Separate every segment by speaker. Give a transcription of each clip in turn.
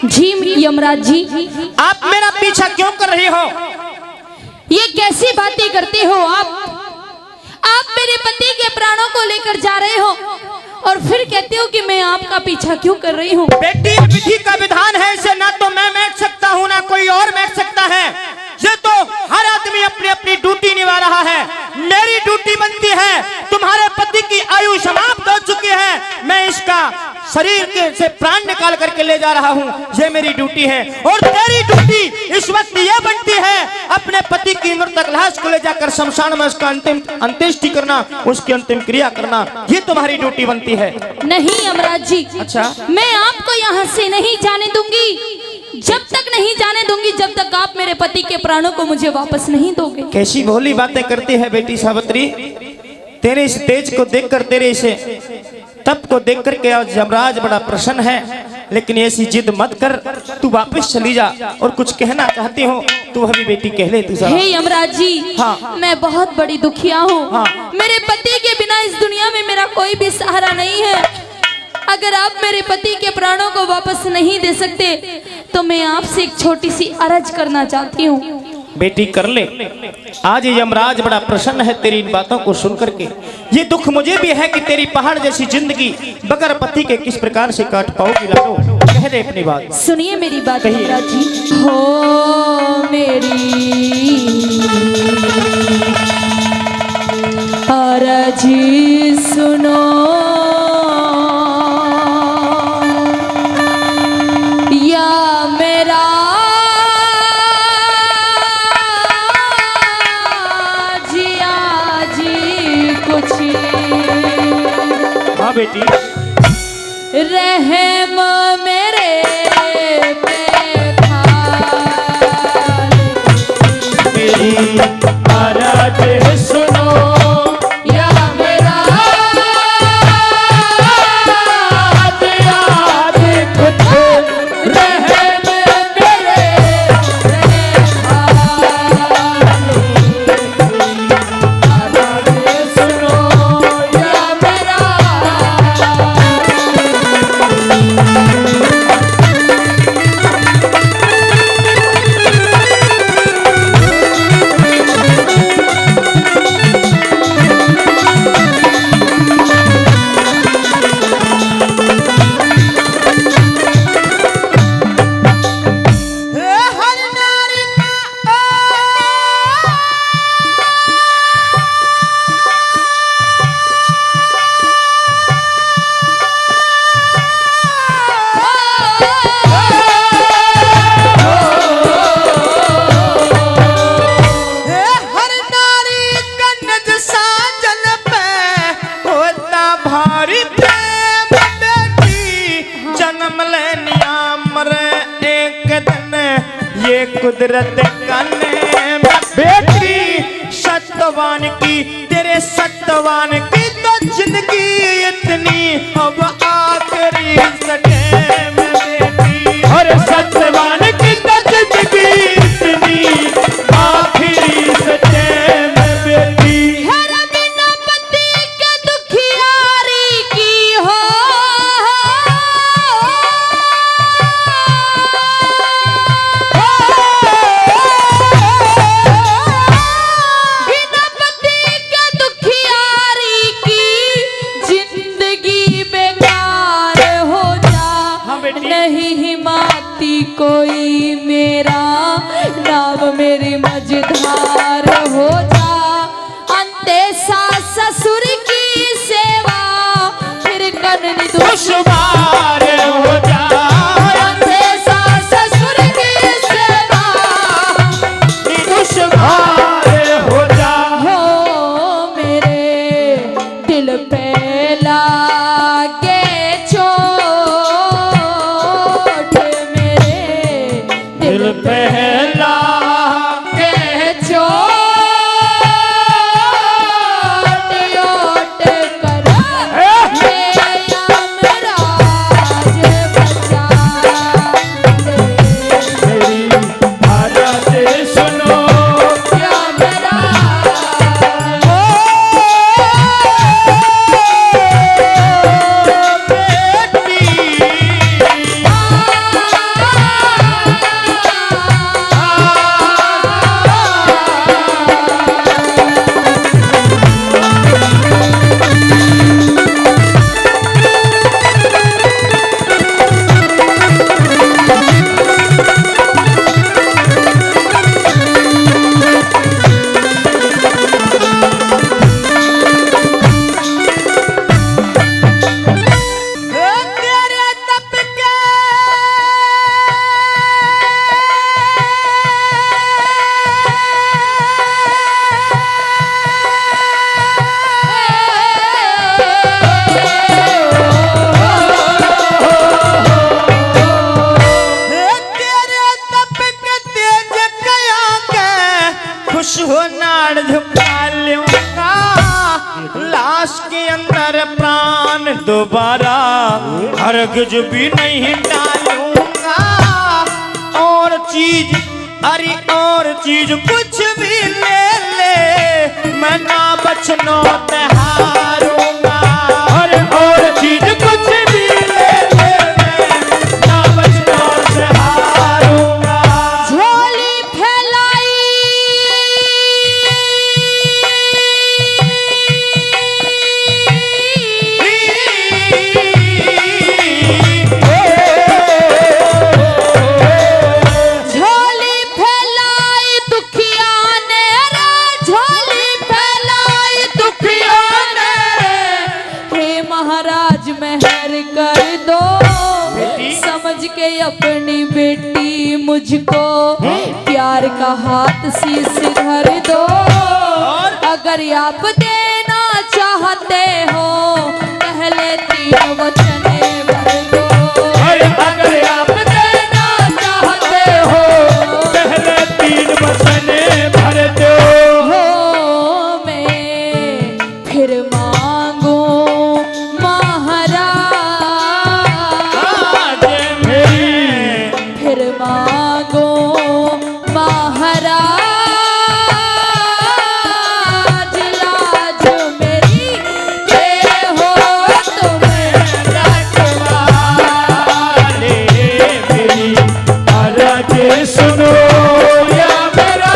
Speaker 1: जी यमराज जी,
Speaker 2: आप मेरा पीछा क्यों कर रही हो?
Speaker 1: ये कैसी बातें करते हो आप मेरे पति के प्राणों को लेकर जा रहे हो और फिर कहते हो कि मैं आपका पीछा क्यों कर रही हूँ?
Speaker 2: बेटी, विधि का विधान है, इसे ना तो मैं बैठ सकता हूँ ना कोई और बैठ सकता है। ये तो हर आदमी अपनी अपनी ड्यूटी निभा रहा है। मेरी ड्यूटी बनती है, तुम्हारे पति की आयु समाप्त हो चुकी है, मैं इसका शरीर के से प्राण निकाल करके ले जा रहा हूँ, ये मेरी ड्यूटी है। और तेरी ड्यूटी इस वक्त ये बनती है, अपने पति की मृतक लाश को ले जाकर शमशान में उसका अंत्येष्टि करना, उसकी अंतिम क्रिया करना, ये तुम्हारी ड्यूटी बनती है।
Speaker 1: नहीं यमराज जी,
Speaker 2: अच्छा,
Speaker 1: मैं आपको यहाँ से नहीं जाने दूंगी, जब तक नहीं जाने दूंगी जब तक आप मेरे पति के प्राणों को मुझे वापस नहीं दोगे।
Speaker 2: कैसी भोली बातें करती है बेटी सावित्री। तेरे इस तेज को देखकर, तेरे इसे तप को देखकर के आज यमराज बड़ा प्रसन्न है, लेकिन ऐसी जिद मत कर, तू वापस चली जा। और कुछ कहना चाहती हो तू अभी बेटी कह ले तू।
Speaker 1: हे यमराज जी,
Speaker 2: हाँ।
Speaker 1: मैं बहुत बड़ी दुखिया हूँ।
Speaker 2: हाँ।
Speaker 1: मेरे पति के बिना इस दुनिया में मेरा कोई भी सहारा नहीं है। अगर आप मेरे पति के प्राणों को वापस नहीं दे सकते तो मैं आपसे एक छोटी सी अर्ज करना चाहती हूँ।
Speaker 2: बेटी कर ले, आज यमराज बड़ा प्रसन्न है तेरी इन बातों को सुन करके। ये दुख मुझे भी है कि तेरी पहाड़ जैसी जिंदगी बगैर पति के किस प्रकार से काट पाओगी। लाडो, कह दे अपनी बात।
Speaker 1: सुनिए मेरी बात
Speaker 2: कहिए।
Speaker 1: यमराज जी। हो मेरी अर्ज सुनो,
Speaker 2: बेटी
Speaker 1: रहम मेरे पे
Speaker 2: मेरी अर्ज सुनो,
Speaker 1: या मेरा
Speaker 2: कुछ रहम मेरे सुनो, या मेरा कुदरत कने बेटी सत्यवान की, तेरे सत्यवान की तो जिंदगी इतनी अब आखिरी सटे में बेटी, और सत्यवान की तो जिंदगी इतनी आखिरी सटे में बेटी।
Speaker 1: कोई मेरा नाम मेरी मझधार हो जा, अंते सास ससुर की सेवा फिर करनी दुश्वार हो जा, अंते सास ससुर की सेवा
Speaker 2: दुश्वार हो जा।
Speaker 1: हो मेरे दिल पे लागे
Speaker 2: पहला
Speaker 1: के चोट कर
Speaker 2: हरगिज भी नहीं डालूंगा। और चीज अरे और चीज कुछ भी ले ले, मैं ना बचनो हारूंगा। अरे और चीज कुछ भी ले ले, मैं ना बचनो हारूंगा।
Speaker 1: झोली फैलाई के अपनी बेटी मुझको प्यार का हाथ शीश धर दो। अगर आप देना चाहते हो पहले 3 वचन भर दो।
Speaker 2: अगर आप देना चाहते हो पहले 3 वचन भर दो।
Speaker 1: हो मैं फिर मांगू मांगो महाराज, लाज मेरी ये हो तुम्हें
Speaker 2: रखवाले, मेरी अर्ज सुनो या मेरा।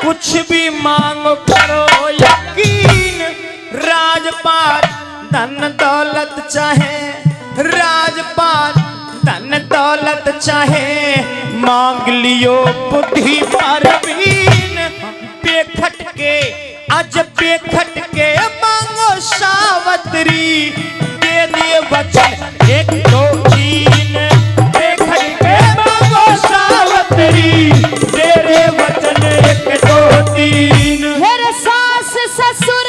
Speaker 2: कुछ भी मांग करो यकीन, राजपाट धन दौलत चाहे, राजपाट धन दौलत चाहे, मांग लियो बुद्धि परवीन। बेखट के आज बेखट के मांगो सावत्री, दे दिए वचन 1 2 3। बेखट के मांगो सावत्री, तेरे वचन 1 2 3।
Speaker 1: मेरे सास ससुर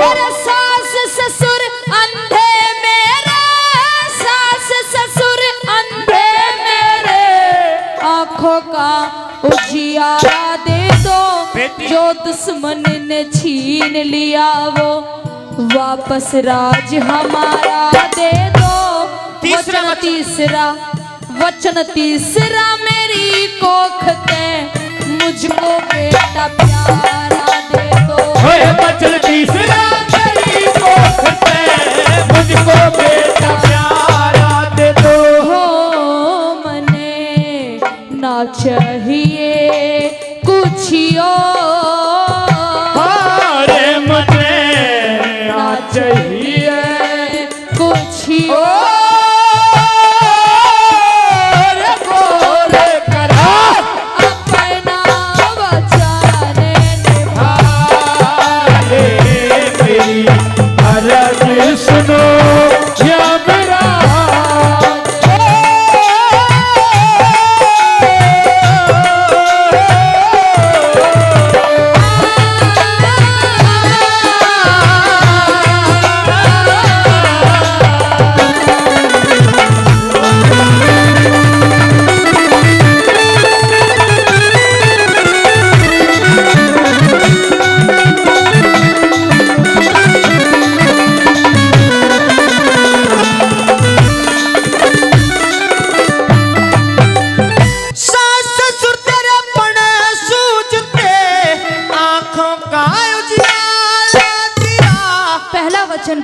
Speaker 1: मेरे सास ससुर अंधे, मेरे सास ससुर अंधे, मेरे आंखों का उजियारा दे दो। जो दुश्मन ने छीन लिया वो वापस राज हमारा दे दो। वचन तीसरा मेरी कोख के मुझको बेटा प्यारा दे दो।
Speaker 2: वचन तीसरा मेरी कोख के मुझको बेटा प्यारा दे दो।
Speaker 1: हो मने ना चाहिए कुछ और,
Speaker 2: मने ना चाहिए
Speaker 1: कुछ और।
Speaker 2: सुनो या मेरा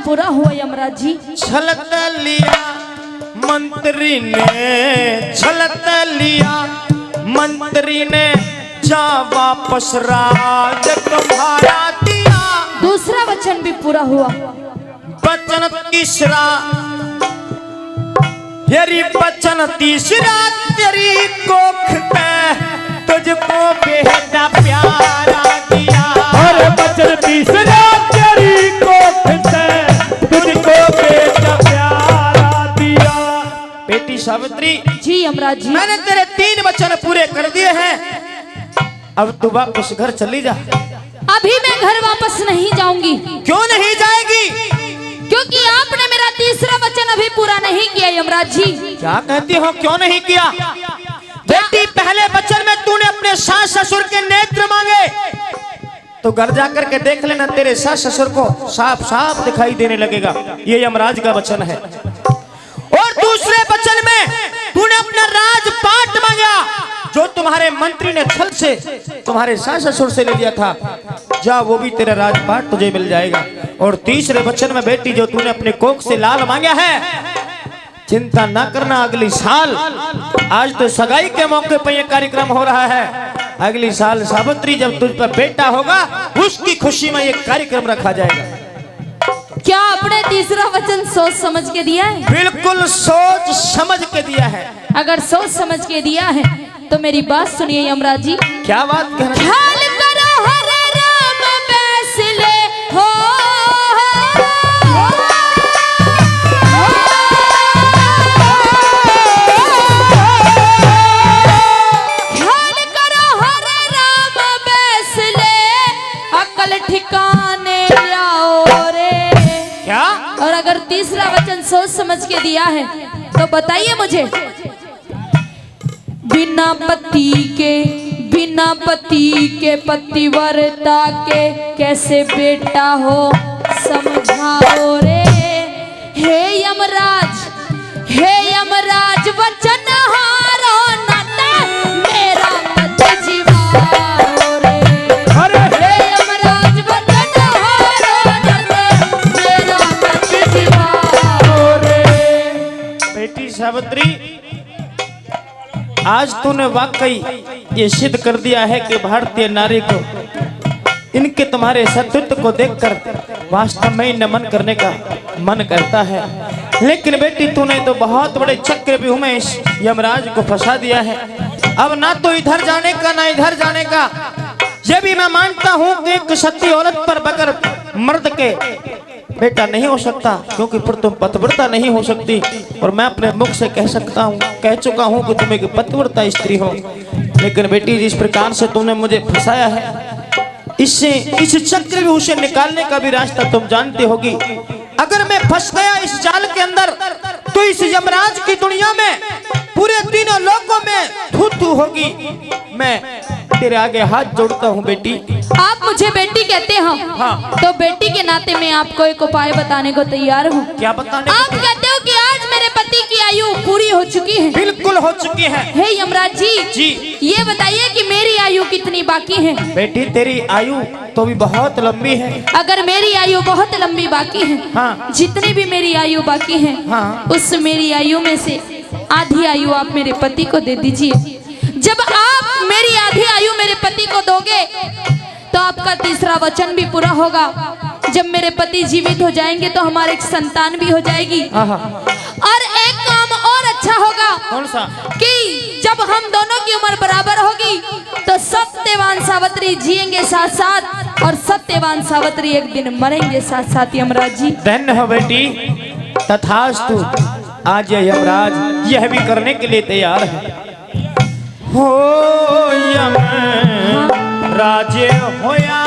Speaker 1: पूरा हुआ यमराज जी।
Speaker 2: छलक लिया मंत्री ने झलक लिया, मंत्री ने जा वापस राज तुम्हारा दिया।
Speaker 1: दूसरा वचन भी पूरा हुआ।
Speaker 2: वचन तीसरा, यरी वचन तीसरा, तेरी कोख पे तुझको बेटा प्यारा दिया।
Speaker 3: और वचन तीसरा, तेरी कोख से तुझको बेटा प्यारा दिया।
Speaker 2: बेटी सावित्री,
Speaker 1: जी यमराज जी।
Speaker 2: मैंने तेरे 3 वचन पूरे कर दिए हैं, अब तू वापस घर चली जा।
Speaker 1: अभी मैं घर वापस नहीं जाऊंगी।
Speaker 2: क्यों नहीं जाएगी?
Speaker 1: क्योंकि आपने मेरा तीसरा वचन अभी पूरा नहीं किया यमराज जी।
Speaker 2: क्या कहती हो, क्यों नहीं किया? बेटी, पहले वचन में तूने अपने सास ससुर के नेत्र मांगे, तो घर जाकर के देख लेना, तेरे सास ससुर को साफ साफ दिखाई देने लगेगा। ये यमराज का वचन है। और दूसरे वचन में तूने अपना राजपाट मांगा, जो तुम्हारे मंत्री ने छल से तुम्हारे सास ससुर से ले लिया था, जा वो भी तेरा राजपाट तुझे मिल जाएगा। और तीसरे वचन में बेटी, जो तूने अपने कोख से लाल मांगा है, चिंता ना करना, अगली साल, आज तो सगाई के मौके पर यह कार्यक्रम हो रहा है, अगली साल सावित्री जब तुझ पर बेटा होगा, उसकी खुशी में यह कार्यक्रम रखा जाएगा।
Speaker 1: क्या आपने तीसरा वचन सोच समझ के दिया है?
Speaker 2: बिल्कुल सोच समझ के दिया है।
Speaker 1: अगर सोच समझ के दिया है तो मेरी बात सुनिए यमराज जी।
Speaker 2: क्या बात कहना?
Speaker 1: ख्याल करो हरे राम फैसले हो, ख्याल करो हरे राम फैसले, अकल ठिकाने लाओ रे।
Speaker 2: क्या?
Speaker 1: और अगर तीसरा वचन सोच समझ के दिया है तो बताइए मुझे, बिना पति के पतिव्रता के कैसे बेटा हो समझाओ रे। हे यमराज वचन हारो नाता मेरा पति जीवाओ रे। हे यमराज वचन हारो नाता मेरा पति जीवाओ रे।
Speaker 2: बेटी सावित्री, आज तूने वाकई ये सिद्ध कर दिया है कि भारतीय नारी को, इनके तुम्हारे सतीत्व को देखकर वास्तव में नमन करने का मन करता है। लेकिन बेटी, तूने तो बहुत बड़े चक्रव्यूह में इस यमराज को फंसा दिया है। अब ना तो इधर जाने का ना इधर जाने का। ये भी मैं मानता हूँ कि एक सती औरत पर बगैर मर्द के बेटा नहीं हो सकता, क्योंकि फिर तुम पतिव्रता नहीं हो सकती। और मैं अपने मुख से कह चुका हूँ कि तुम एक पतिव्रता स्त्री हो। लेकिन बेटी, जिस प्रकार से तुमने मुझे फंसाया है, इससे इस चक्रव्यूह से निकालने का भी रास्ता तुम जानती होगी। अगर मैं फंस गया इस जाल के अंदर, तो इस यमराज की दुनिया में पूरे तीनों लोगों में थू होगी। मैं तेरे आगे हाथ जोड़ता हूँ बेटी।
Speaker 1: आप मुझे बेटी कहते हो,
Speaker 2: हाँ।
Speaker 1: तो बेटी के नाते मैं आपको एक उपाय बताने को तैयार हूँ।
Speaker 2: क्या बताने?
Speaker 1: आप कहते हो कि आज मेरे पति की आयु पूरी हो चुकी है।
Speaker 2: बिल्कुल हो चुकी है।
Speaker 1: हे यमराज जी,
Speaker 2: जी,
Speaker 1: ये बताइए कि मेरी आयु कितनी बाकी है?
Speaker 2: बेटी, तेरी आयु तो भी बहुत लंबी है।
Speaker 1: अगर मेरी आयु बहुत लंबी बाकी है,
Speaker 2: हाँ।
Speaker 1: जितनी भी मेरी आयु बाकी है,
Speaker 2: हाँ।
Speaker 1: उस मेरी आयु में से आधी आयु आप मेरे पति को दे दीजिए। जब आप मेरी आधी आयु मेरे पति को दोगे, तो आपका तीसरा वचन भी पूरा होगा। जब मेरे पति जीवित हो जाएंगे तो हमारे एक संतान भी हो जाएगी। और एक काम और अच्छा होगा।
Speaker 2: कौन सा?
Speaker 1: कि जब हम दोनों की उम्र बराबर होगी, तो सत्यवान सावित्री जिएंगे साथ साथ, और सत्यवान सावित्री एक दिन मरेंगे साथ साथ। यमराज जी,
Speaker 2: धन्य हो बेटी, तथास्तु। आज यमराज यह भी करने के लिए तैयार है। हो यमराज होया